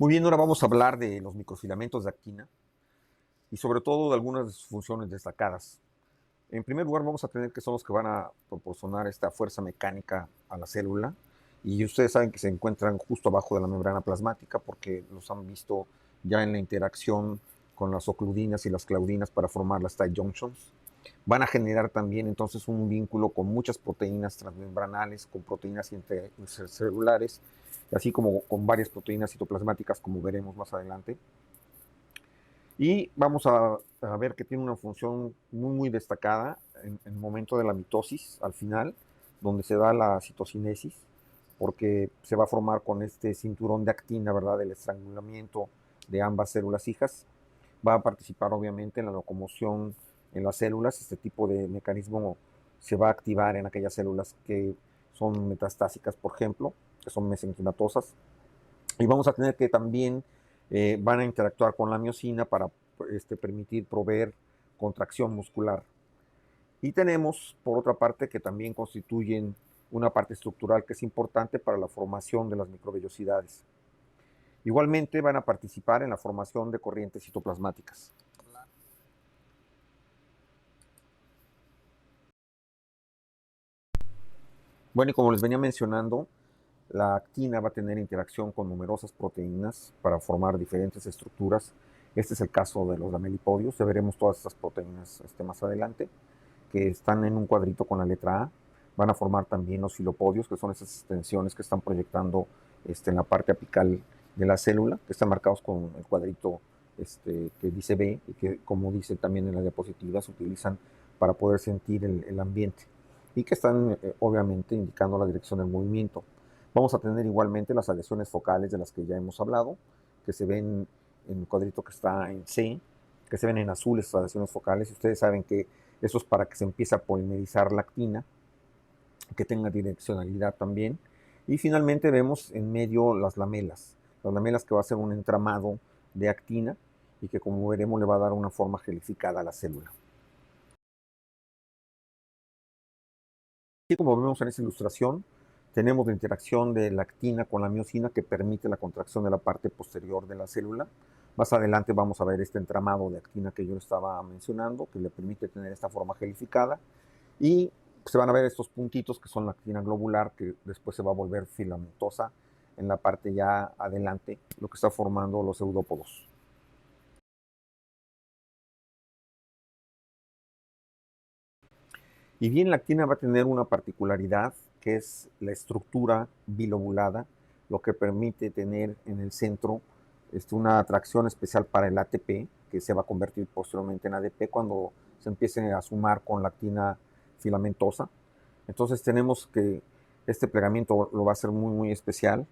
Muy bien, ahora vamos a hablar de los microfilamentos de actina y sobre todo de algunas de sus funciones destacadas. En primer lugar, vamos a tener que son los que van a proporcionar esta fuerza mecánica a la célula, y ustedes saben que se encuentran justo abajo de la membrana plasmática porque los han visto ya en la interacción con las ocludinas y las claudinas para formar las tight junctions. Van a generar también entonces un vínculo con muchas proteínas transmembranales, con proteínas intercelulares, así como con varias proteínas citoplasmáticas, como veremos más adelante. Y vamos a ver que tiene una función muy destacada en el momento de la mitosis, al final, donde se da la citocinesis, porque se va a formar con este cinturón de actina, ¿verdad?, del estrangulamiento de ambas células hijas. Va a participar obviamente en la locomoción en las células. Este tipo de mecanismo se va a activar en aquellas células que son metastásicas, por ejemplo, que son mesenquimatosas. Y vamos a tener que también van a interactuar con la miosina para permitir proveer contracción muscular. Y tenemos, por otra parte, que también constituyen una parte estructural que es importante para la formación de las microvellosidades. Igualmente van a participar en la formación de corrientes citoplasmáticas. Bueno, y como les venía mencionando, la actina va a tener interacción con numerosas proteínas para formar diferentes estructuras. Este es el caso de los lamelipodios. Ya veremos todas estas proteínas más adelante, que están en un cuadrito con la letra A. Van a formar también los filopodios, que son esas extensiones que están proyectando en la parte apical de la célula, que están marcados con el cuadrito que dice B, y que, como dice también en la diapositiva, se utilizan para poder sentir el ambiente, y que están obviamente indicando la dirección del movimiento. Vamos a tener igualmente las aleaciones focales de las que ya hemos hablado, que se ven en el cuadrito que está en C, que se ven en azul esas aleaciones focales, y ustedes saben que eso es para que se empiece a polimerizar la actina, que tenga direccionalidad también. Y finalmente vemos en medio las lamelas que va a ser un entramado de actina y que, como veremos, le va a dar una forma gelificada a la célula. Así como vemos en esta ilustración, tenemos la interacción de la actina con la miosina que permite la contracción de la parte posterior de la célula. Más adelante vamos a ver este entramado de actina que yo estaba mencionando, que le permite tener esta forma gelificada. Y se van a ver estos puntitos que son la actina globular, que después se va a volver filamentosa en la parte ya adelante, lo que está formando los pseudópodos. Y bien, la actina va a tener una particularidad, que es la estructura bilobulada, lo que permite tener en el centro una atracción especial para el ATP, que se va a convertir posteriormente en ADP cuando se empiece a sumar con la actina filamentosa. Entonces tenemos que este plegamiento lo va a hacer muy especial.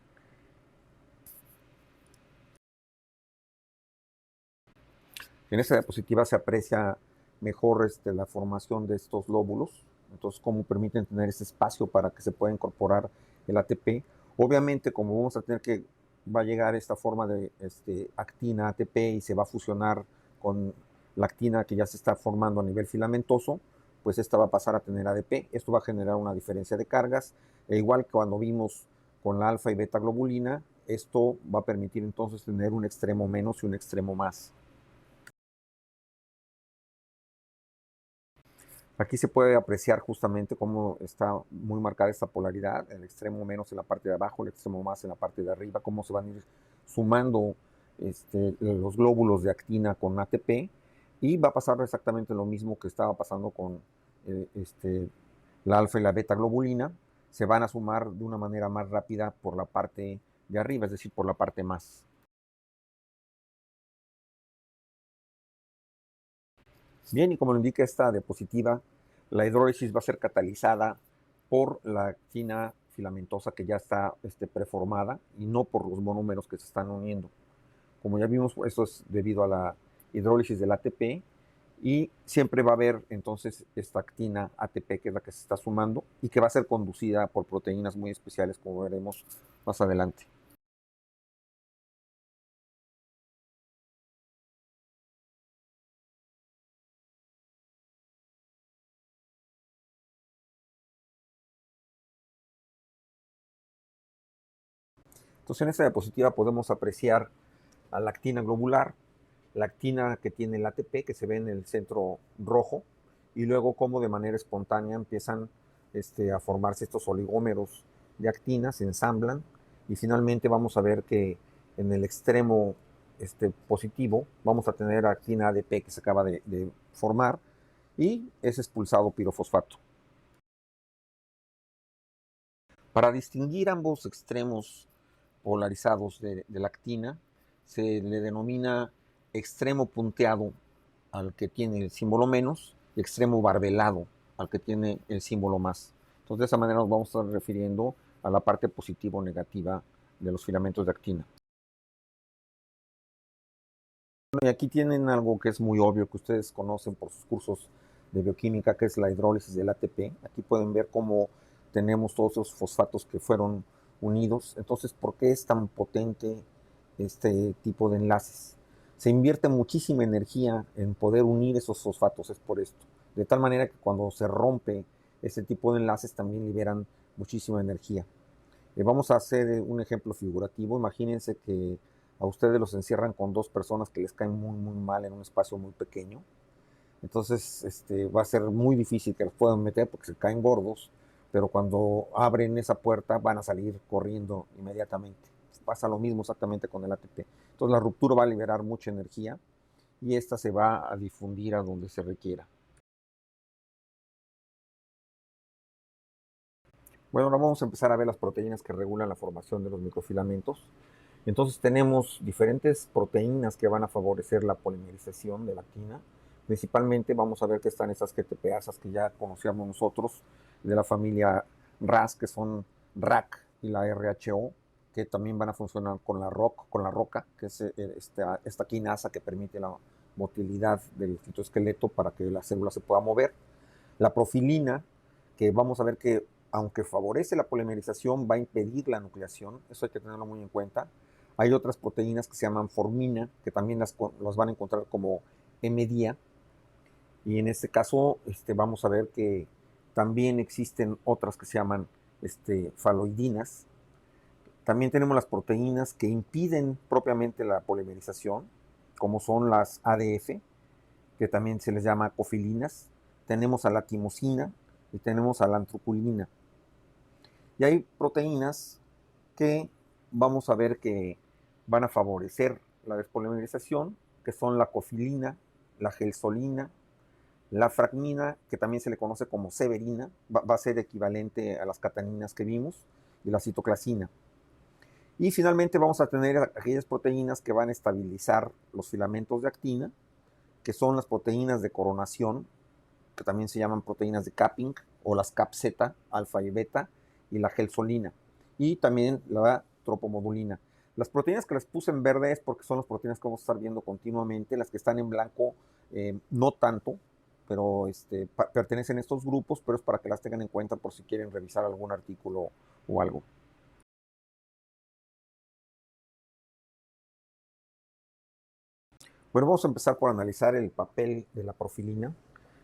En esta diapositiva se aprecia mejor la formación de estos lóbulos, entonces cómo permiten tener ese espacio para que se pueda incorporar el ATP. Obviamente, como vamos a tener que, va a llegar esta forma de actina ATP y se va a fusionar con la actina que ya se está formando a nivel filamentoso, pues esta va a pasar a tener ADP. Esto va a generar una diferencia de cargas, e igual que cuando vimos con la alfa y beta globulina, esto va a permitir entonces tener un extremo menos y un extremo más. Aquí se puede apreciar justamente cómo está muy marcada esta polaridad, el extremo menos en la parte de abajo, el extremo más en la parte de arriba, cómo se van a ir sumando los glóbulos de actina con ATP, y va a pasar exactamente lo mismo que estaba pasando con la alfa y la beta globulina. Se van a sumar de una manera más rápida por la parte de arriba, es decir, por la parte más. Bien, y como lo indica esta diapositiva, la hidrólisis va a ser catalizada por la actina filamentosa que ya está preformada, y no por los monómeros que se están uniendo. Como ya vimos, esto es debido a la hidrólisis del ATP, y siempre va a haber entonces esta actina ATP, que es la que se está sumando y que va a ser conducida por proteínas muy especiales, como veremos más adelante. Entonces en esta diapositiva podemos apreciar a la actina globular, la actina que tiene el ATP, que se ve en el centro rojo, y luego cómo de manera espontánea empiezan a formarse estos oligómeros de actina, se ensamblan, y finalmente vamos a ver que en el extremo positivo vamos a tener actina ADP que se acaba de formar, y es expulsado pirofosfato. Para distinguir ambos extremos polarizados de la actina, se le denomina extremo punteado al que tiene el símbolo menos y extremo barbelado al que tiene el símbolo más. Entonces, de esa manera nos vamos a estar refiriendo a la parte positiva o negativa de los filamentos de actina. Y aquí tienen algo que es muy obvio, que ustedes conocen por sus cursos de bioquímica, que es la hidrólisis del ATP. Aquí pueden ver cómo tenemos todos esos fosfatos que fueron unidos. Entonces, ¿por qué es tan potente este tipo de enlaces? Se invierte muchísima energía en poder unir esos fosfatos, es por esto. De tal manera que cuando se rompe este tipo de enlaces también liberan muchísima energía. Vamos a hacer un ejemplo figurativo. Imagínense que a ustedes los encierran con dos personas que les caen muy, muy mal en un espacio muy pequeño. Entonces va a ser muy difícil que los puedan meter porque se caen gordos, pero cuando abren esa puerta van a salir corriendo inmediatamente. Pasa lo mismo exactamente con el ATP. Entonces la ruptura va a liberar mucha energía y esta se va a difundir a donde se requiera. Bueno, ahora vamos a empezar a ver las proteínas que regulan la formación de los microfilamentos. Entonces tenemos diferentes proteínas que van a favorecer la polimerización de la actina. Principalmente vamos a ver que están esas GTPasas que ya conocíamos nosotros de la familia RAS, que son RAC y la RHO, que también van a funcionar con la ROCA, que es esta quinasa que permite la motilidad del citoesqueleto para que la célula se pueda mover. La profilina, que vamos a ver que aunque favorece la polimerización, va a impedir la nucleación, eso hay que tenerlo muy en cuenta. Hay otras proteínas que se llaman formina, que también las van a encontrar como M-DIA, y en este caso vamos a ver que también existen otras que se llaman faloidinas. También tenemos las proteínas que impiden propiamente la polimerización, como son las ADF, que también se les llama cofilinas. Tenemos a la timosina y tenemos a la antroculina. Y hay proteínas que vamos a ver que van a favorecer la despolimerización, que son la cofilina, la gelsolina, la fragmina, que también se le conoce como severina, va a ser equivalente a las cataninas que vimos, y la citoclasina. Y finalmente vamos a tener aquellas proteínas que van a estabilizar los filamentos de actina, que son las proteínas de coronación, que también se llaman proteínas de capping, o las CAPZ, alfa y beta, y la gelsolina, y también la tropomodulina. Las proteínas que les puse en verde es porque son las proteínas que vamos a estar viendo continuamente. Las que están en blanco no tanto, pero pertenecen a estos grupos, pero es para que las tengan en cuenta por si quieren revisar algún artículo o algo. Bueno, vamos a empezar por analizar el papel de la profilina.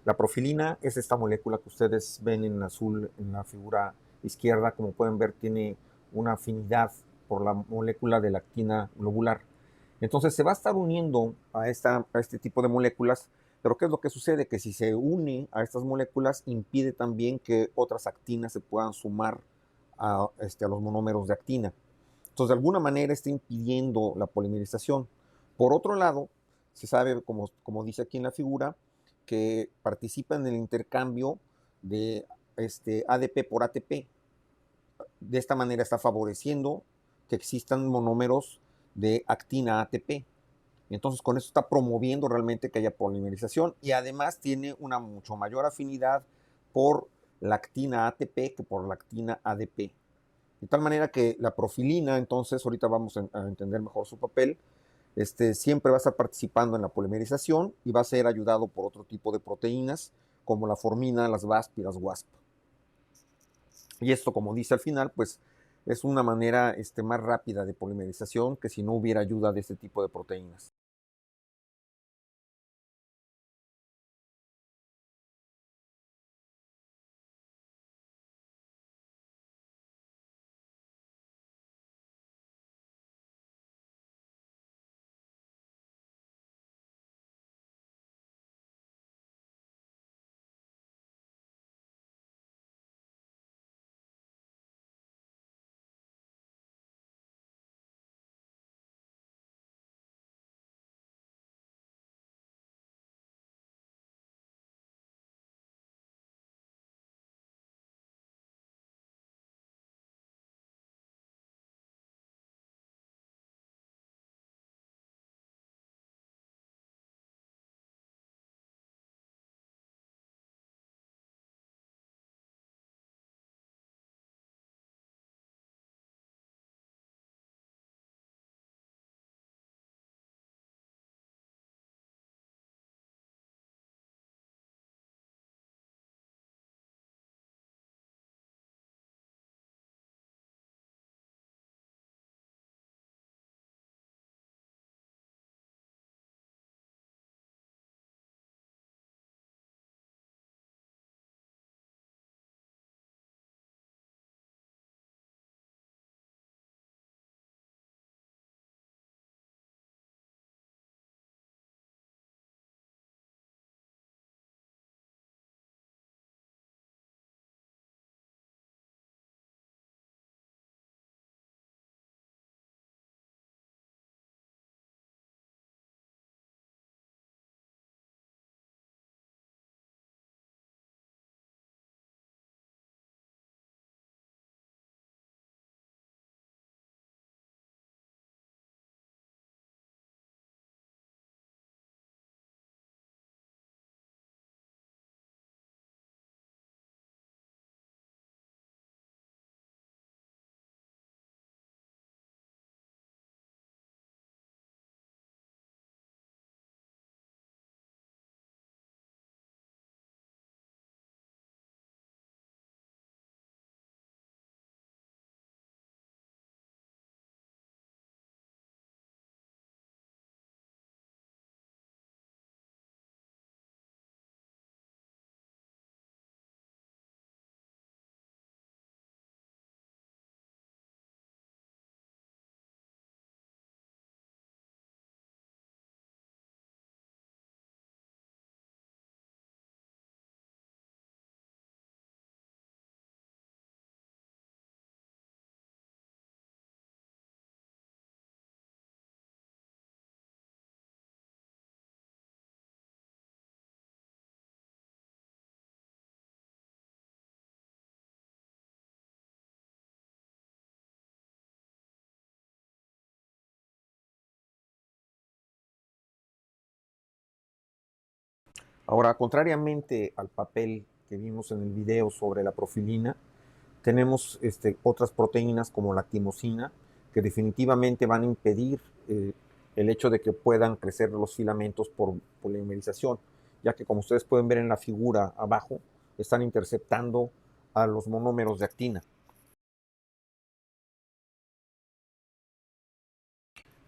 La profilina es esta molécula que ustedes ven en azul en la figura izquierda. Como pueden ver, tiene una afinidad por la molécula de la actina globular. Entonces se va a estar uniendo a este tipo de moléculas, pero ¿qué es lo que sucede? Que si se une a estas moléculas, impide también que otras actinas se puedan sumar a los monómeros de actina. Entonces, de alguna manera está impidiendo la polimerización. Por otro lado, se sabe, como dice aquí en la figura, que participa en el intercambio de ADP por ATP. De esta manera está favoreciendo que existan monómeros de actina ATP. Entonces, con eso está promoviendo realmente que haya polimerización, y además tiene una mucho mayor afinidad por la actina ATP que por la actina ADP. De tal manera que la profilina, entonces, ahorita vamos a entender mejor su papel, siempre va a estar participando en la polimerización y va a ser ayudado por otro tipo de proteínas, como la formina, las VASP y las WASP. Y esto, como dice al final, pues es una manera más rápida de polimerización que si no hubiera ayuda de este tipo de proteínas. Ahora, contrariamente al papel que vimos en el video sobre la profilina, tenemos otras proteínas como la timosina que definitivamente van a impedir el hecho de que puedan crecer los filamentos por polimerización, ya que como ustedes pueden ver en la figura abajo, están interceptando a los monómeros de actina.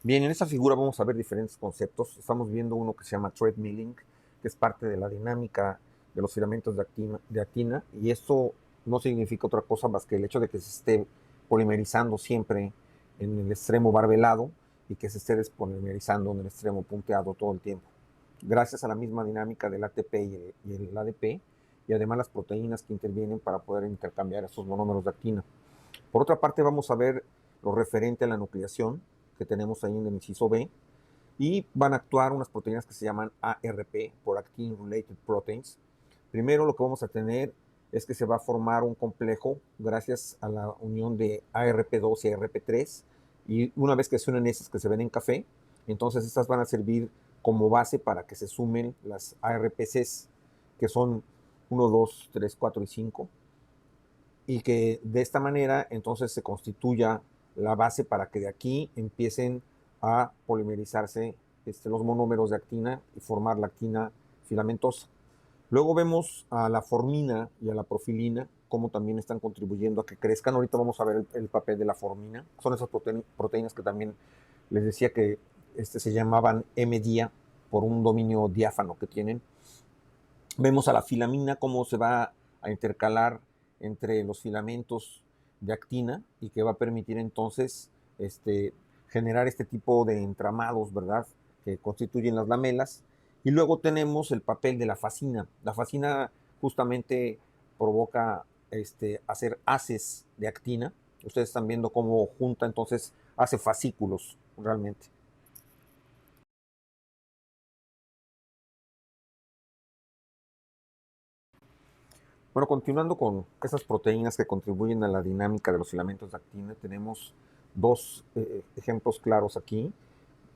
Bien, en esta figura vamos a ver diferentes conceptos. Estamos viendo uno que se llama treadmilling, que es parte de la dinámica de los filamentos de actina, y esto no significa otra cosa más que el hecho de que se esté polimerizando siempre en el extremo barbelado y que se esté despolimerizando en el extremo punteado todo el tiempo. Gracias a la misma dinámica del ATP y el ADP, y además las proteínas que intervienen para poder intercambiar esos monómeros de actina. Por otra parte, vamos a ver lo referente a la nucleación que tenemos ahí en el inciso B, y van a actuar unas proteínas que se llaman ARP, por Actin Related Proteins. Primero lo que vamos a tener es que se va a formar un complejo gracias a la unión de ARP2 y ARP3, y una vez que se unen esas que se ven en café, entonces estas van a servir como base para que se sumen las ARPCs, que son 1, 2, 3, 4 y 5, y que de esta manera entonces se constituya la base para que de aquí empiecen a polimerizarse los monómeros de actina y formar la actina filamentosa. Luego vemos a la formina y a la profilina, cómo también están contribuyendo a que crezcan. Ahorita vamos a ver el papel de la formina. Son esas proteínas que también les decía que se llamaban M-dia por un dominio diáfano que tienen. Vemos a la filamina cómo se va a intercalar entre los filamentos de actina y que va a permitir entonces generar este tipo de entramados, ¿verdad?, que constituyen las lamelas. Y luego tenemos el papel de la fascina. La fascina justamente provoca hacer haces de actina. Ustedes están viendo cómo junta, entonces hace fascículos realmente. Bueno, continuando con esas proteínas que contribuyen a la dinámica de los filamentos de actina, tenemos dos ejemplos claros aquí.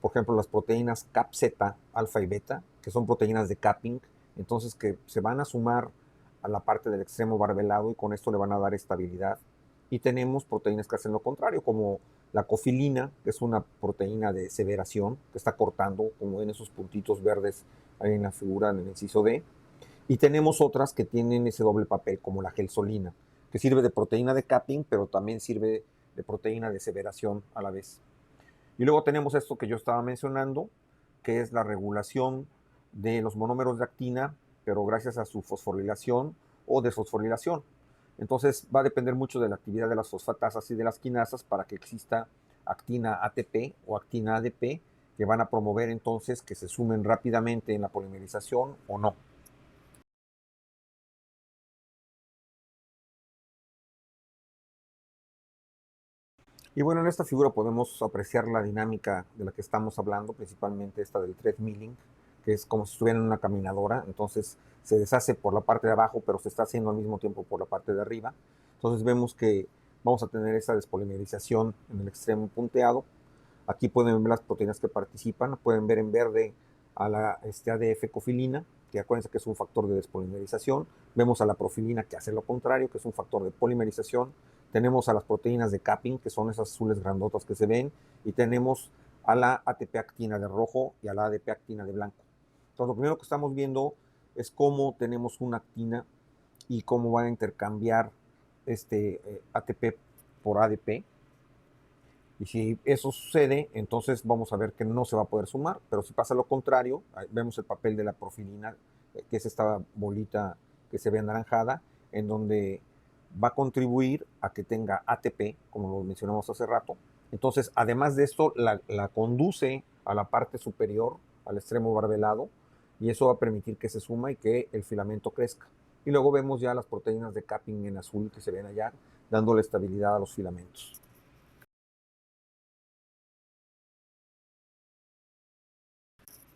Por ejemplo, las proteínas CAPZ, alfa y beta, que son proteínas de capping, entonces que se van a sumar a la parte del extremo barbelado y con esto le van a dar estabilidad. Y tenemos proteínas que hacen lo contrario, como la cofilina, que es una proteína de severación, que está cortando, como en esos puntitos verdes ahí en la figura, en el inciso D. Y tenemos otras que tienen ese doble papel, como la gelsolina, que sirve de proteína de capping, pero también sirve de proteína de severación a la vez. Y luego tenemos esto que yo estaba mencionando, que es la regulación de los monómeros de actina, pero gracias a su fosforilación o desfosforilación. Entonces va a depender mucho de la actividad de las fosfatasas y de las quinasas para que exista actina ATP o actina ADP, que van a promover entonces que se sumen rápidamente en la polimerización o no. Y bueno, en esta figura podemos apreciar la dinámica de la que estamos hablando, principalmente esta del treadmilling, que es como si estuviera en una caminadora, entonces se deshace por la parte de abajo, pero se está haciendo al mismo tiempo por la parte de arriba. Entonces vemos que vamos a tener esa despolimerización en el extremo punteado. Aquí pueden ver las proteínas que participan, pueden ver en verde a la ADF cofilina, que acuérdense que es un factor de despolimerización. Vemos a la profilina, que hace lo contrario, que es un factor de polimerización. Tenemos a las proteínas de capping, que son esas azules grandotas que se ven, y tenemos a la ATP actina de rojo y a la ADP actina de blanco. Entonces, lo primero que estamos viendo es cómo tenemos una actina y cómo van a intercambiar ATP por ADP. Y si eso sucede, entonces vamos a ver que no se va a poder sumar, pero si pasa lo contrario, vemos el papel de la profilina, que es esta bolita que se ve anaranjada, en donde va a contribuir a que tenga ATP, como lo mencionamos hace rato. Entonces, además de esto, la conduce a la parte superior, al extremo barbelado, y eso va a permitir que se suma y que el filamento crezca. Y luego vemos ya las proteínas de capping en azul que se ven allá, dándole estabilidad a los filamentos.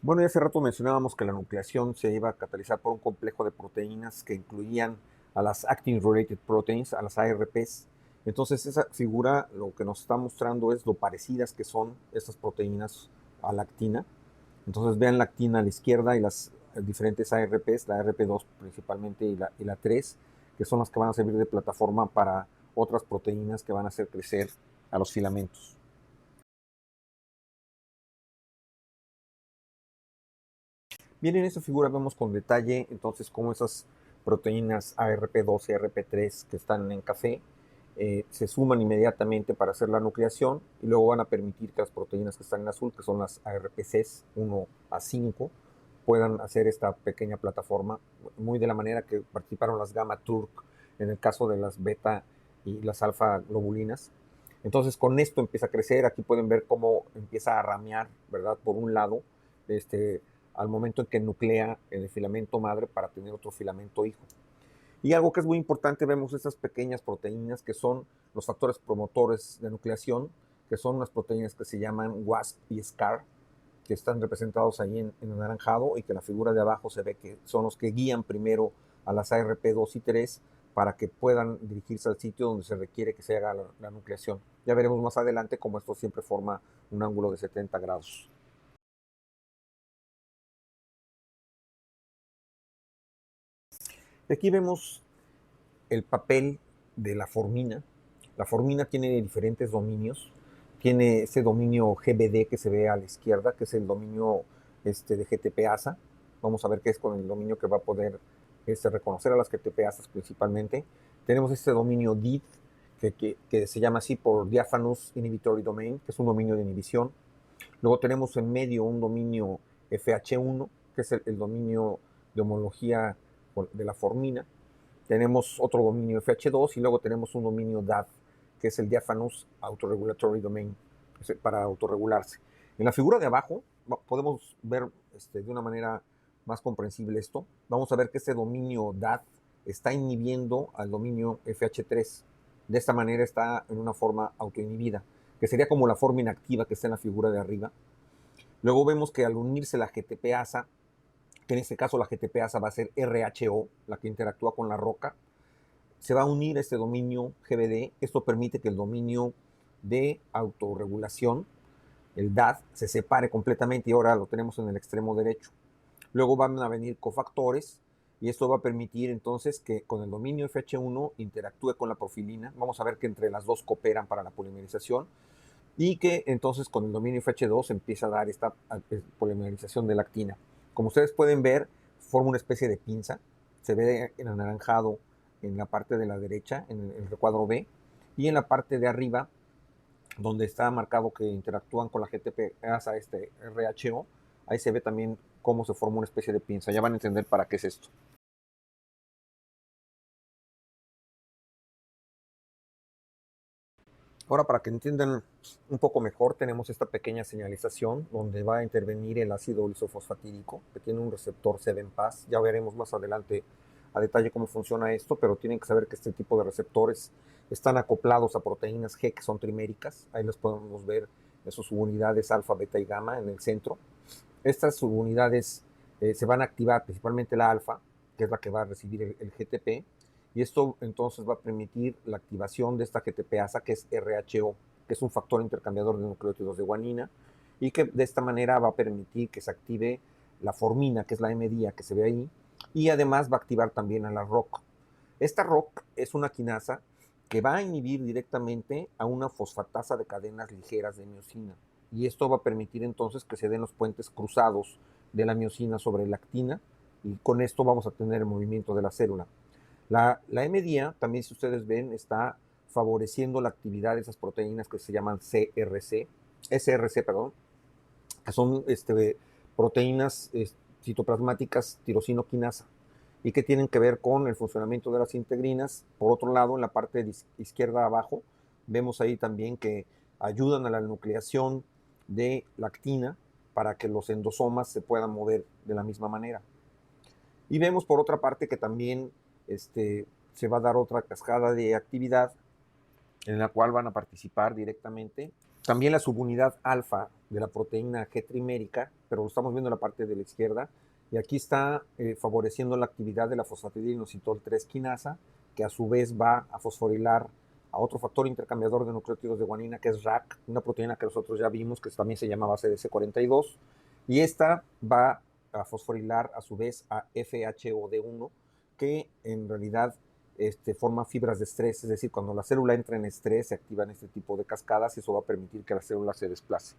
Bueno, ya hace rato mencionábamos que la nucleación se iba a catalizar por un complejo de proteínas que incluían a las Actin Related Proteins, a las ARPs. Entonces, esa figura lo que nos está mostrando es lo parecidas que son estas proteínas a la actina. Entonces, vean la actina a la izquierda y las diferentes ARPs, la ARP2 principalmente y la 3, que son las que van a servir de plataforma para otras proteínas que van a hacer crecer a los filamentos. Bien, en esta figura vemos con detalle entonces cómo esas proteínas ARP2 y ARP3 que están en café se suman inmediatamente para hacer la nucleación y luego van a permitir que las proteínas que están en azul, que son las ARPCs 1 a 5, puedan hacer esta pequeña plataforma, muy de la manera que participaron las gamma turc en el caso de las beta y las alfa globulinas. Entonces con esto empieza a crecer. Aquí pueden ver cómo empieza a ramear, ¿verdad? Por un lado, al momento en que nuclea el filamento madre para tener otro filamento hijo. Y algo que es muy importante, vemos estas pequeñas proteínas que son los factores promotores de nucleación, que son unas proteínas que se llaman WASP y SCAR, que están representados ahí en anaranjado y que la figura de abajo se ve que son los que guían primero a las ARP2 y 3 para que puedan dirigirse al sitio donde se requiere que se haga la nucleación. Ya veremos más adelante cómo esto siempre forma un ángulo de 70 grados. Aquí vemos el papel de la formina. La formina tiene diferentes dominios. Tiene ese dominio GBD que se ve a la izquierda, que es el dominio de GTPasa. Vamos a ver qué es con el dominio que va a poder reconocer a las GTPasas principalmente. Tenemos este dominio DID, que se llama así por Diaphanous Inhibitory Domain, que es un dominio de inhibición. Luego tenemos en medio un dominio FH1, que es el dominio de homología de la formina. Tenemos otro dominio FH2 y luego tenemos un dominio DAD, que es el Diaphanous Autoregulatory Domain, para autorregularse. En la figura de abajo podemos ver de una manera más comprensible esto. Vamos a ver que este dominio DAD está inhibiendo al dominio FH3. De esta manera está en una forma autoinhibida, que sería como la forma inactiva que está en la figura de arriba. Luego vemos que al unirse la GTPasa, que en este caso la GTPasa va a ser RHO, la que interactúa con la roca, se va a unir este dominio GBD. Esto permite que el dominio de autorregulación, el DAD, se separe completamente y ahora lo tenemos en el extremo derecho. Luego van a venir cofactores y esto va a permitir entonces que con el dominio FH1 interactúe con la profilina. Vamos a ver que entre las dos cooperan para la polimerización y que entonces con el dominio FH2 empieza a dar esta polimerización de la actina. Como ustedes pueden ver, forma una especie de pinza. Se ve en anaranjado en la parte de la derecha, en el recuadro B, y en la parte de arriba, donde está marcado que interactúan con la GTPasa RHO, ahí se ve también cómo se forma una especie de pinza. Ya van a entender para qué es esto. Ahora, para que entiendan un poco mejor, tenemos esta pequeña señalización donde va a intervenir el ácido lisofosfatídico, que tiene un receptor 7-Pas. Ya veremos más adelante a detalle cómo funciona esto, pero tienen que saber que este tipo de receptores están acoplados a proteínas G que son triméricas. Ahí les podemos ver en sus subunidades alfa, beta y gamma en el centro. Estas subunidades se van a activar principalmente la alfa, que es la que va a recibir el GTP, y esto entonces va a permitir la activación de esta GTPasa, que es RHO, que es un factor intercambiador de nucleótidos de guanina, y que de esta manera va a permitir que se active la formina, que es la MDA que se ve ahí, y además va a activar también a la ROC. Esta ROC es una quinasa que va a inhibir directamente a una fosfatasa de cadenas ligeras de miosina, y esto va a permitir entonces que se den los puentes cruzados de la miosina sobre la actina, y con esto vamos a tener el movimiento de la célula. La MDA, también si ustedes ven, está favoreciendo la actividad de esas proteínas que se llaman SRC, perdón, que son proteínas citoplasmáticas tirosinoquinasa y que tienen que ver con el funcionamiento de las integrinas. Por otro lado, en la parte de izquierda abajo, vemos ahí también que ayudan a la nucleación de la actina para que los endosomas se puedan mover de la misma manera. Y vemos por otra parte que también se va a dar otra cascada de actividad en la cual van a participar directamente también la subunidad alfa de la proteína G trimérica, pero lo estamos viendo en la parte de la izquierda, y aquí está favoreciendo la actividad de la fosfatidilinositol 3 quinasa, que a su vez va a fosforilar a otro factor intercambiador de nucleótidos de guanina, que es RAC, una proteína que nosotros ya vimos que también se llama base de C42, y esta va a fosforilar a su vez a FHOD1, que en realidad forma fibras de estrés, es decir, cuando la célula entra en estrés se activan este tipo de cascadas y eso va a permitir que la célula se desplace.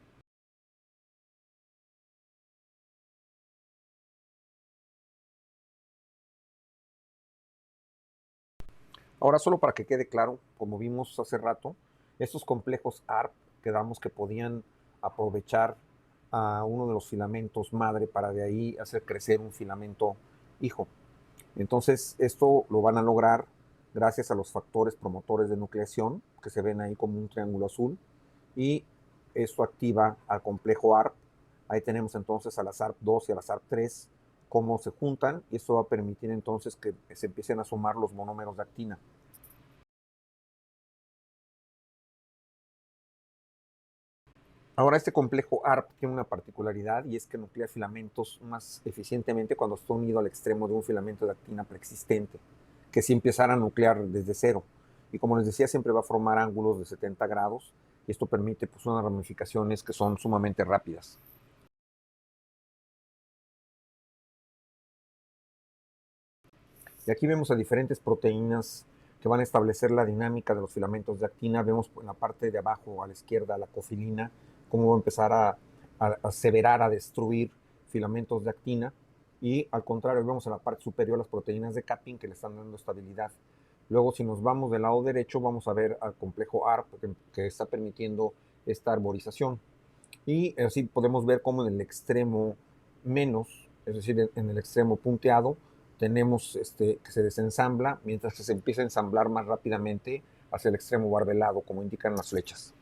Ahora, solo para que quede claro, como vimos hace rato, estos complejos ARP quedamos que podían aprovechar a uno de los filamentos madre para de ahí hacer crecer un filamento hijo. Entonces, esto lo van a lograr gracias a los factores promotores de nucleación, que se ven ahí como un triángulo azul, y esto activa al complejo ARP. Ahí tenemos entonces a las ARP2 y a las ARP3, cómo se juntan, y esto va a permitir entonces que se empiecen a sumar los monómeros de actina. Ahora, este complejo ARP tiene una particularidad y es que nuclea filamentos más eficientemente cuando está unido al extremo de un filamento de actina preexistente, que si empezara a nuclear desde cero. Y como les decía, siempre va a formar ángulos de 70 grados y esto permite pues, unas ramificaciones que son sumamente rápidas. Y aquí vemos a diferentes proteínas que van a establecer la dinámica de los filamentos de actina. Vemos en la parte de abajo a la izquierda la cofilina, cómo va a empezar a aseverar, a destruir filamentos de actina. Y al contrario, vemos en la parte superior las proteínas de capping que le están dando estabilidad. Luego, si nos vamos del lado derecho, vamos a ver al complejo ARP que está permitiendo esta arborización. Y así podemos ver cómo en el extremo menos, es decir, en el extremo punteado, tenemos que se desensambla, mientras que se empieza a ensamblar más rápidamente hacia el extremo barbelado, como indican las flechas.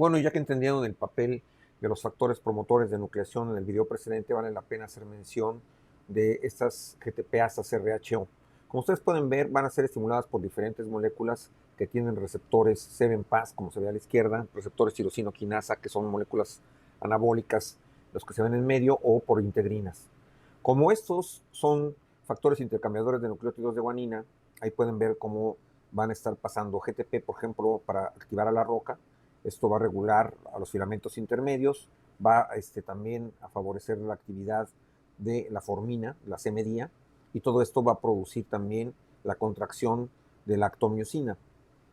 Bueno, ya que entendieron el papel de los factores promotores de nucleación en el video precedente, vale la pena hacer mención de estas GTPasas RHO. Como ustedes pueden ver, van a ser estimuladas por diferentes moléculas que tienen receptores 7-Pas, como se ve a la izquierda, receptores tirosinoquinasa, que son moléculas anabólicas, los que se ven en medio, o por integrinas. Como estos son factores intercambiadores de nucleótidos de guanina, ahí pueden ver cómo van a estar pasando GTP, por ejemplo, para activar a la roca. Esto va a regular a los filamentos intermedios, va también a favorecer la actividad de la formina, la C-media, y todo esto va a producir también la contracción de la actomiosina.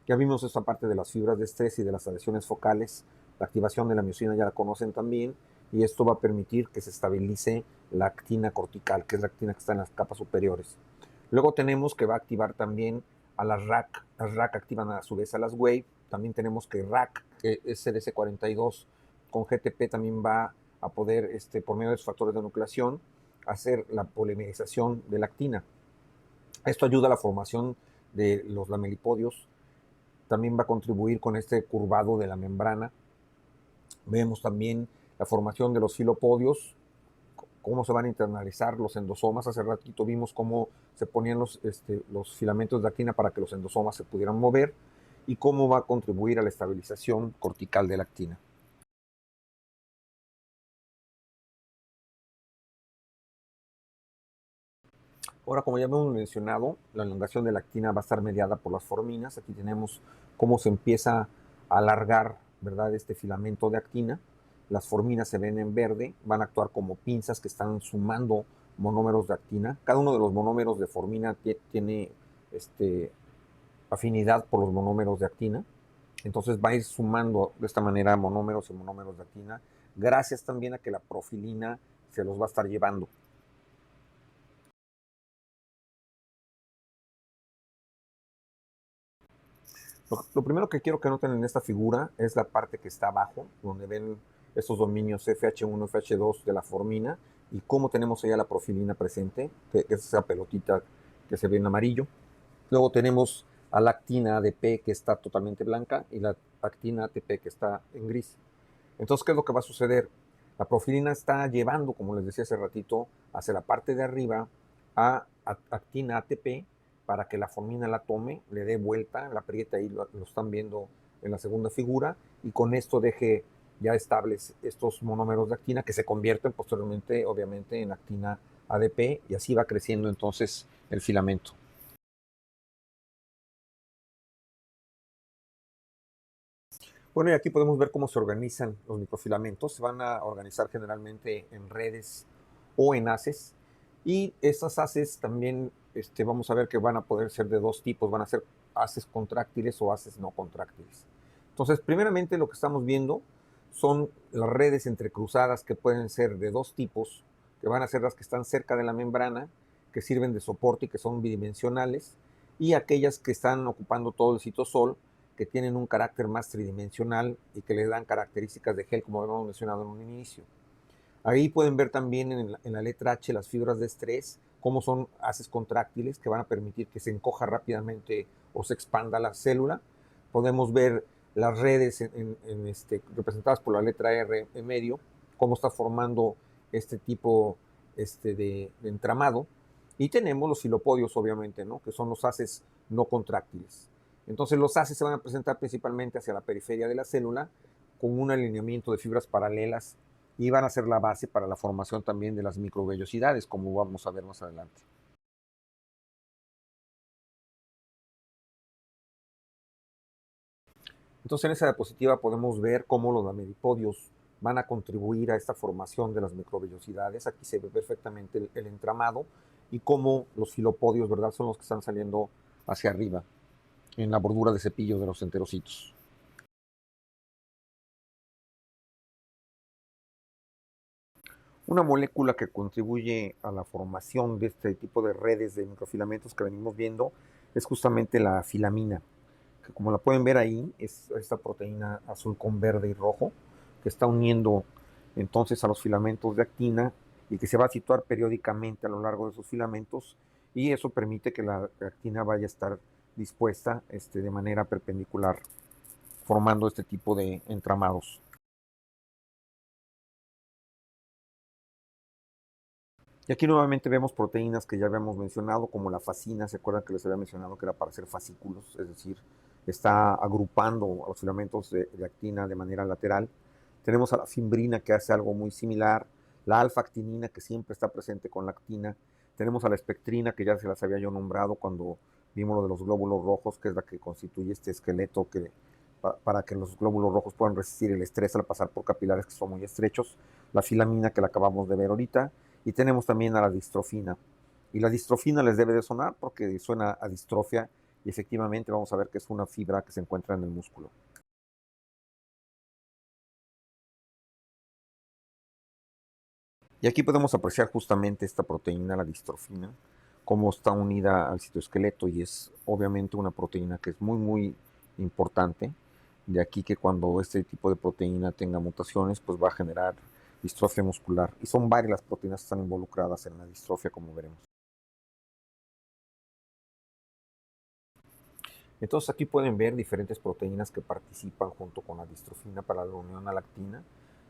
Ya vimos esta parte de las fibras de estrés y de las adhesiones focales. La activación de la miosina ya la conocen también, y esto va a permitir que se estabilice la actina cortical, que es la actina que está en las capas superiores. Luego tenemos que va a activar también a las RAC. Las RAC activan a su vez a las WAVE. También tenemos que RAC, que es CDC42, con GTP también va a poder, por medio de sus factores de nucleación, hacer la polimerización de la actina. Esto ayuda a la formación de los lamelipodios. También va a contribuir con este curvado de la membrana. Vemos también la formación de los filopodios, cómo se van a internalizar los endosomas. Hace ratito vimos cómo se ponían los filamentos de actina para que los endosomas se pudieran mover, y cómo va a contribuir a la estabilización cortical de la actina. Ahora, como ya hemos mencionado, la elongación de la actina va a estar mediada por las forminas. Aquí tenemos cómo se empieza a alargar, ¿verdad?, este filamento de actina. Las forminas se ven en verde, van a actuar como pinzas que están sumando monómeros de actina. Cada uno de los monómeros de formina tiene afinidad por los monómeros de actina. Entonces va a ir sumando de esta manera monómeros y monómeros de actina, gracias también a que la profilina se los va a estar llevando. Lo primero que quiero que noten en esta figura es la parte que está abajo, donde ven estos dominios FH1, FH2 de la formina, y cómo tenemos allá la profilina presente, que es esa pelotita que se ve en amarillo. Luego tenemos a la actina ADP, que está totalmente blanca, y la actina ATP, que está en gris. Entonces, ¿qué es lo que va a suceder? La profilina está llevando, como les decía hace ratito, hacia la parte de arriba a actina ATP, para que la formina la tome, le dé vuelta, la aprieta, ahí lo están viendo en la segunda figura, y con esto deje ya estables estos monómeros de actina, que se convierten posteriormente, obviamente, en actina ADP, y así va creciendo entonces el filamento. Bueno, y aquí podemos ver cómo se organizan los microfilamentos. Se van a organizar generalmente en redes o en haces. Y estas haces también vamos a ver que van a poder ser de dos tipos. Van a ser haces contráctiles o haces no contráctiles. Entonces, primeramente lo que estamos viendo son las redes entrecruzadas, que pueden ser de dos tipos, que van a ser las que están cerca de la membrana, que sirven de soporte y que son bidimensionales, y aquellas que están ocupando todo el citosol, que tienen un carácter más tridimensional y que le dan características de gel, como habíamos mencionado en un inicio. Ahí pueden ver también en la letra H las fibras de estrés, cómo son haces contráctiles que van a permitir que se encoja rápidamente o se expanda la célula. Podemos ver las redes representadas por la letra R en medio, cómo está formando este tipo de entramado. Y tenemos los filopodios, obviamente, ¿no?, que son los haces no contráctiles. Entonces los haces se van a presentar principalmente hacia la periferia de la célula, con un alineamiento de fibras paralelas, y van a ser la base para la formación también de las microvellosidades, como vamos a ver más adelante. Entonces, en esa diapositiva podemos ver cómo los lamelipodios van a contribuir a esta formación de las microvellosidades. Aquí se ve perfectamente el entramado, y cómo los filopodios, ¿verdad?, son los que están saliendo hacia arriba en la bordura de cepillo de los enterocitos. Una molécula que contribuye a la formación de este tipo de redes de microfilamentos que venimos viendo es justamente la filamina, que, como la pueden ver ahí, es esta proteína azul con verde y rojo, que está uniendo entonces a los filamentos de actina, y que se va a situar periódicamente a lo largo de esos filamentos, y eso permite que la actina vaya a estar dispuesta de manera perpendicular formando este tipo de entramados. Y aquí nuevamente vemos proteínas que ya habíamos mencionado, como la fascina. ¿Se acuerdan que les había mencionado que era para hacer fascículos? Es decir, está agrupando a los filamentos de actina de manera lateral. Tenemos a la fimbrina, que hace algo muy similar. La alfa-actinina, que siempre está presente con la actina. Tenemos a la espectrina, que ya se las había yo nombrado cuando vimos lo de los glóbulos rojos, que es la que constituye este esqueleto que, para que los glóbulos rojos puedan resistir el estrés al pasar por capilares que son muy estrechos. La filamina, que la acabamos de ver ahorita. Y tenemos también a la distrofina. Y la distrofina les debe de sonar porque suena a distrofia y efectivamente vamos a ver que es una fibra que se encuentra en el músculo. Y aquí podemos apreciar justamente esta proteína, la distrofina, cómo está unida al citoesqueleto y es obviamente una proteína que es muy, muy importante. De aquí que cuando este tipo de proteína tenga mutaciones, pues va a generar distrofia muscular. Y son varias las proteínas que están involucradas en la distrofia, como veremos. Entonces aquí pueden ver diferentes proteínas que participan junto con la distrofina para la unión a la actina.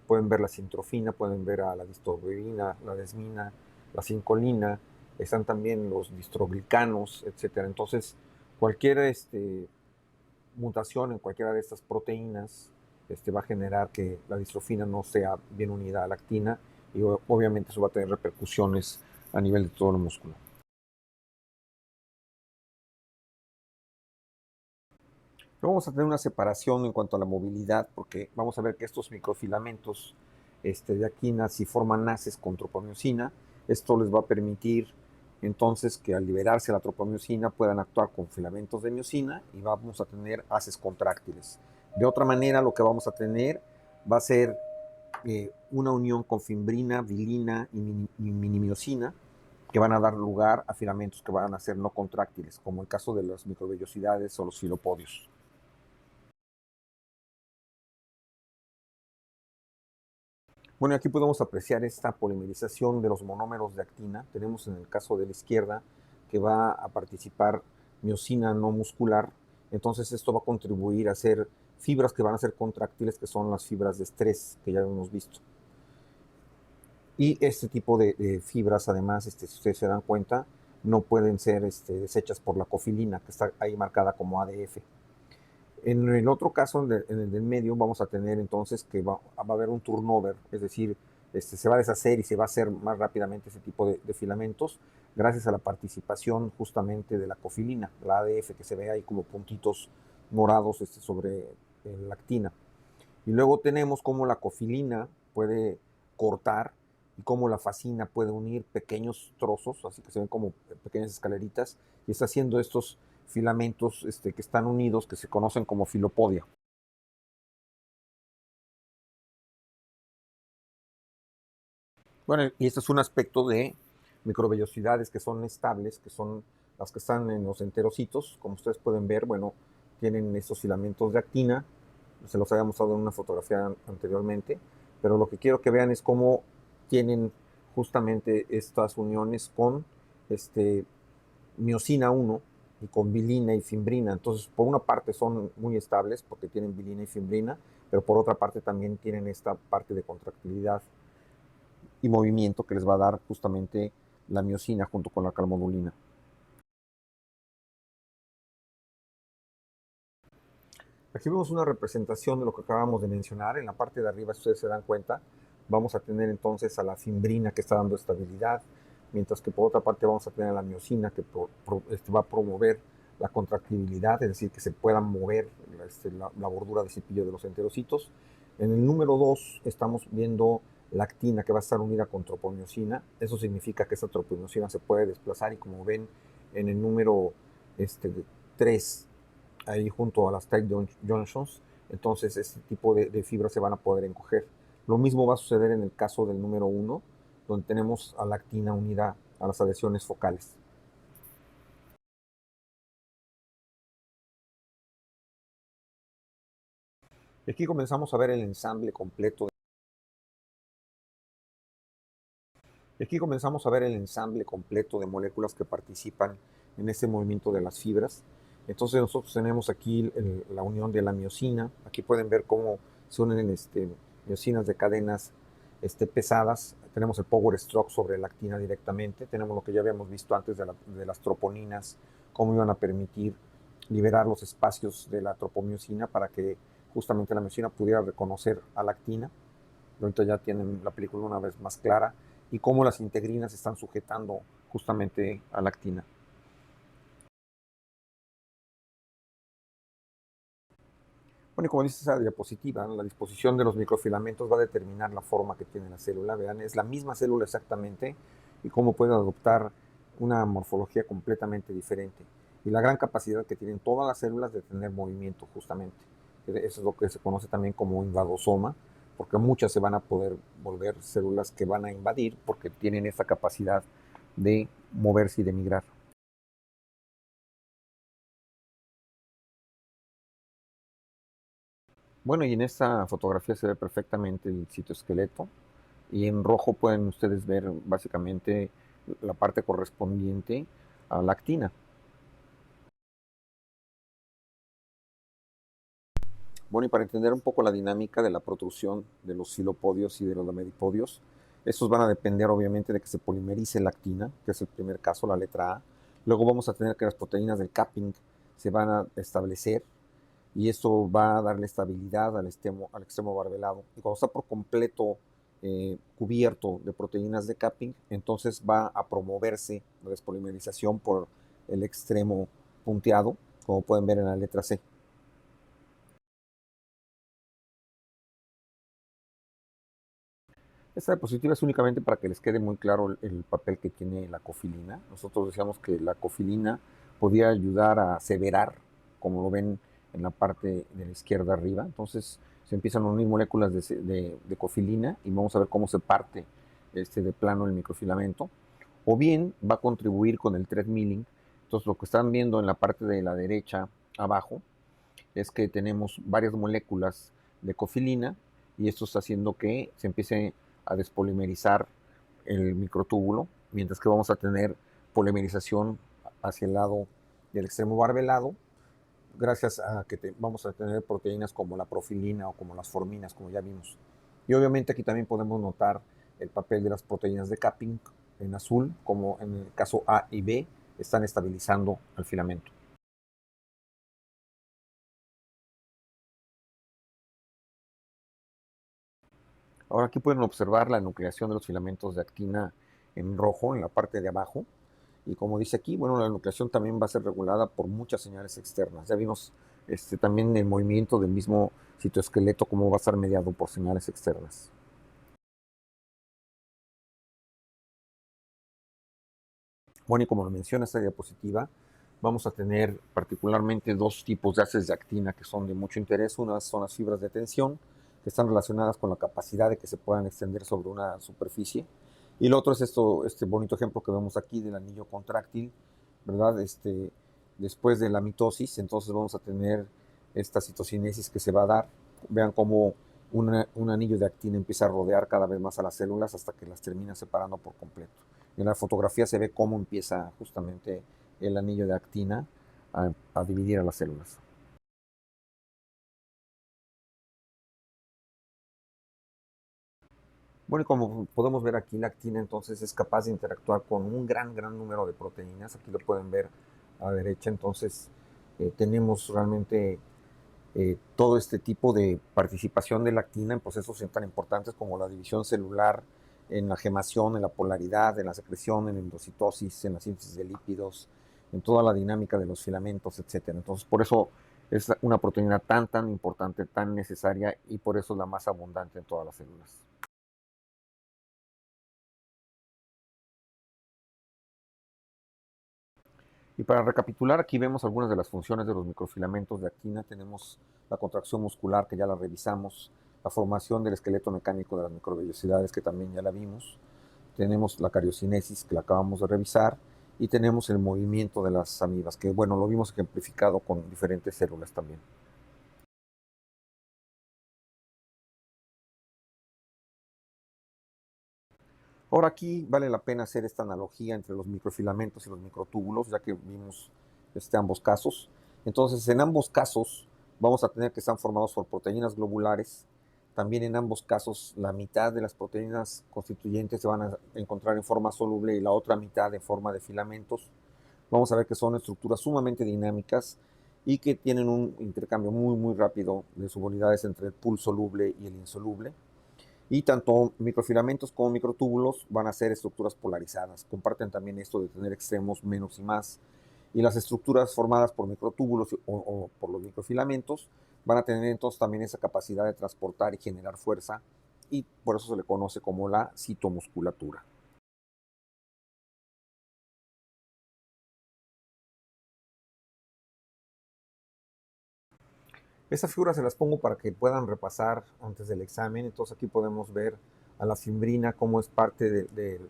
Pueden ver la sintrofina, pueden ver a la distrobulina, la desmina, la cincolina, están también los distroglicanos, etcétera. Entonces, cualquier mutación en cualquiera de estas proteínas va a generar que la distrofina no sea bien unida a la actina y obviamente eso va a tener repercusiones a nivel de todo el músculo. Vamos a tener una separación en cuanto a la movilidad, porque vamos a ver que estos microfilamentos de actina, si forman haces con tropomiosina, esto les va a permitir entonces que al liberarse la tropomiosina puedan actuar con filamentos de miosina y vamos a tener haces contráctiles. De otra manera, lo que vamos a tener va a ser una unión con fimbrina, vilina y minimiosina, que van a dar lugar a filamentos que van a ser no contráctiles, como el caso de las microvellosidades o los filopodios. Bueno, aquí podemos apreciar esta polimerización de los monómeros de actina. Tenemos en el caso de la izquierda que va a participar miosina no muscular. Entonces esto va a contribuir a hacer fibras que van a ser contráctiles, que son las fibras de estrés que ya hemos visto. Y este tipo de fibras, además, si ustedes se dan cuenta, no pueden ser deshechas por la cofilina, que está ahí marcada como ADF. En el otro caso, en el del medio, vamos a tener entonces que va a haber un turnover, es decir, se va a deshacer y se va a hacer más rápidamente ese tipo de filamentos gracias a la participación justamente de la cofilina, la ADF, que se ve ahí como puntitos morados sobre la actina. Y luego tenemos cómo la cofilina puede cortar y cómo la fascina puede unir pequeños trozos, así que se ven como pequeñas escaleritas, y está haciendo estos filamentos que están unidos, que se conocen como filopodia. Bueno, y este es un aspecto de microvellosidades que son estables, que son las que están en los enterocitos. Como ustedes pueden ver, bueno, tienen estos filamentos de actina, se los había mostrado en una fotografía anteriormente, pero lo que quiero que vean es cómo tienen justamente estas uniones con miosina 1 y con bilina y fimbrina. Entonces, por una parte son muy estables porque tienen bilina y fimbrina, pero por otra parte también tienen esta parte de contractilidad y movimiento que les va a dar justamente la miosina junto con la calmodulina. Aquí vemos una representación de lo que acabamos de mencionar. En la parte de arriba, si ustedes se dan cuenta, vamos a tener entonces a la fimbrina que está dando estabilidad, mientras que por otra parte vamos a tener a la miosina que va a promover la contractibilidad, es decir, que se pueda mover la bordura de cepillo de los enterocitos. En el número 2 estamos viendo la actina que va a estar unida con tropomiosina. Eso significa que esa tropomiosina se puede desplazar y como ven en el número 3 ahí junto a las tight junctions, entonces este tipo de fibras se van a poder encoger. Lo mismo va a suceder en el caso del número 1, donde tenemos a la actina unida a las adhesiones focales. Y aquí comenzamos a ver el ensamble completo. Y aquí comenzamos a ver el ensamble completo de moléculas que participan en este movimiento de las fibras. Entonces nosotros tenemos aquí la unión de la miosina. Aquí pueden ver cómo se unen miosinas de cadenas pesadas. Tenemos el power stroke sobre la actina directamente. Tenemos lo que ya habíamos visto antes de las troponinas, cómo iban a permitir liberar los espacios de la tropomiosina para que justamente la miosina pudiera reconocer a la actina. Ahorita ya tienen la película una vez más clara y cómo las integrinas están sujetando justamente a la actina. Bueno, y como dice esa diapositiva, ¿no? La disposición de los microfilamentos va a determinar la forma que tiene la célula. Vean, es la misma célula exactamente y cómo puede adoptar una morfología completamente diferente. Y la gran capacidad que tienen todas las células de tener movimiento, justamente. Eso es lo que se conoce también como invadosoma, porque muchas se van a poder volver células que van a invadir porque tienen esa capacidad de moverse y de migrar. Bueno, y en esta fotografía se ve perfectamente el citoesqueleto. Y en rojo pueden ustedes ver básicamente la parte correspondiente a la actina. Bueno, y para entender un poco la dinámica de la producción de los filopodios y de los lamellipodios, estos van a depender obviamente de que se polimerice la actina, que es el primer caso, la letra A. Luego vamos a tener que las proteínas del capping se van a establecer y esto va a darle estabilidad al extremo barbelado. Y cuando está por completo cubierto de proteínas de capping, entonces va a promoverse la despolimerización por el extremo punteado, como pueden ver en la letra C. Esta diapositiva es únicamente para que les quede muy claro el papel que tiene la cofilina. Nosotros decíamos que la cofilina podía ayudar a aseverar, como lo ven en la parte de la izquierda arriba. Entonces se empiezan a unir moléculas de cofilina y vamos a ver cómo se parte de plano el microfilamento. O bien va a contribuir con el thread milling. Entonces lo que están viendo en la parte de la derecha abajo es que tenemos varias moléculas de cofilina y esto está haciendo que se empiece a despolimerizar el microtúbulo, mientras que vamos a tener polimerización hacia el lado del extremo barbelado, gracias a que vamos a tener proteínas como la profilina o como las forminas, como ya vimos. Y obviamente aquí también podemos notar el papel de las proteínas de capping en azul, como en el caso A y B, están estabilizando el filamento. Ahora aquí pueden observar la nucleación de los filamentos de actina en rojo en la parte de abajo. Y como dice aquí, bueno, la nucleación también va a ser regulada por muchas señales externas. Ya vimos también el movimiento del mismo citoesqueleto, cómo va a estar mediado por señales externas. Bueno, y como lo menciona esta diapositiva, vamos a tener particularmente dos tipos de haces de actina que son de mucho interés. Unas son las fibras de tensión, que están relacionadas con la capacidad de que se puedan extender sobre una superficie. Y lo otro es este bonito ejemplo que vemos aquí del anillo contráctil, ¿verdad? Después de la mitosis, entonces vamos a tener esta citocinesis que se va a dar. Vean cómo un anillo de actina empieza a rodear cada vez más a las células hasta que las termina separando por completo. En la fotografía se ve cómo empieza justamente el anillo de actina a dividir a las células. Bueno, y como podemos ver aquí, la actina entonces es capaz de interactuar con un gran número de proteínas. Aquí lo pueden ver a la derecha. Entonces tenemos realmente todo este tipo de participación de la actina en procesos tan importantes como la división celular, en la gemación, en la polaridad, en la secreción, en la endocitosis, en la síntesis de lípidos, en toda la dinámica de los filamentos, etcétera. Entonces, por eso es una proteína tan importante, tan necesaria y por eso es la más abundante en todas las células. Y para recapitular, aquí vemos algunas de las funciones de los microfilamentos de actina. Tenemos la contracción muscular, que ya la revisamos, la formación del esqueleto mecánico de las microvellosidades, que también ya la vimos. Tenemos la cariocinesis, que la acabamos de revisar, y tenemos el movimiento de las amibas, que bueno, lo vimos ejemplificado con diferentes células también. Ahora aquí vale la pena hacer esta analogía entre los microfilamentos y los microtúbulos, ya que vimos ambos casos. Entonces, en ambos casos, vamos a tener que están formados por proteínas globulares. También en ambos casos, la mitad de las proteínas constituyentes se van a encontrar en forma soluble y la otra mitad en forma de filamentos. Vamos a ver que son estructuras sumamente dinámicas y que tienen un intercambio muy rápido de subunidades entre el pool soluble y el insoluble. Y tanto microfilamentos como microtúbulos van a ser estructuras polarizadas. Comparten también esto de tener extremos menos y más. Y las estructuras formadas por microtúbulos o por los microfilamentos van a tener entonces también esa capacidad de transportar y generar fuerza, y por eso se le conoce como la citomusculatura. Estas figuras se las pongo para que puedan repasar antes del examen. Entonces aquí podemos ver a la fimbrina como es parte de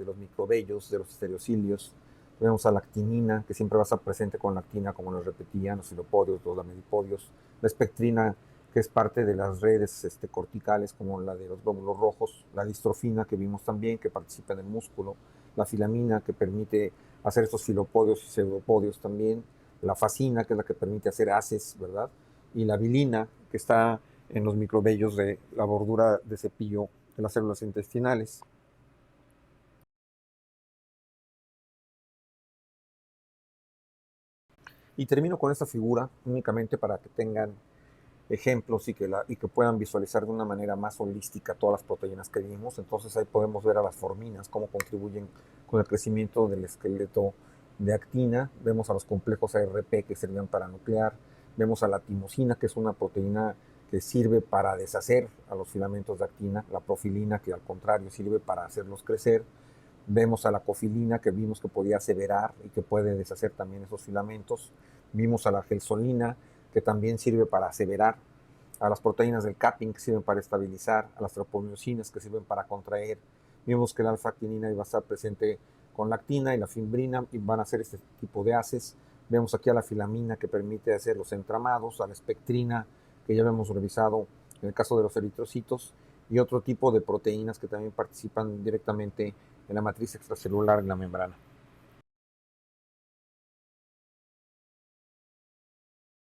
los microvellos, de los estereocilios. Vemos a la actinina, que siempre va a estar presente con la actina, como nos repetían los filopodios, los lamellipodios. La espectrina, que es parte de las redes corticales, como la de los glóbulos rojos. La distrofina, que vimos también, que participa en el músculo. La filamina, que permite hacer estos filopodios y pseudopodios también. La fascina, que es la que permite hacer haces, ¿verdad? Y la bilina, que está en los microvellos de la bordura de cepillo de las células intestinales. Y termino con esta figura únicamente para que tengan ejemplos y que puedan visualizar de una manera más holística todas las proteínas que vimos. Entonces ahí podemos ver a las forminas, cómo contribuyen con el crecimiento del esqueleto de actina. Vemos a los complejos ARP que servían para nuclear. Vemos a la timosina, que es una proteína que sirve para deshacer a los filamentos de actina. La profilina, que al contrario sirve para hacerlos crecer. Vemos a la cofilina, que vimos que podía aseverar y que puede deshacer también esos filamentos. Vimos a la gelsolina, que también sirve para aseverar, a las proteínas del capping, que sirven para estabilizar, a las tropomiosinas, que sirven para contraer. Vimos que la alfa-actinina iba a estar presente con la actina y la fimbrina, y van a hacer este tipo de haces. Vemos aquí a la filamina, que permite hacer los entramados, a la espectrina, que ya hemos revisado en el caso de los eritrocitos, y otro tipo de proteínas que también participan directamente en la matriz extracelular en la membrana.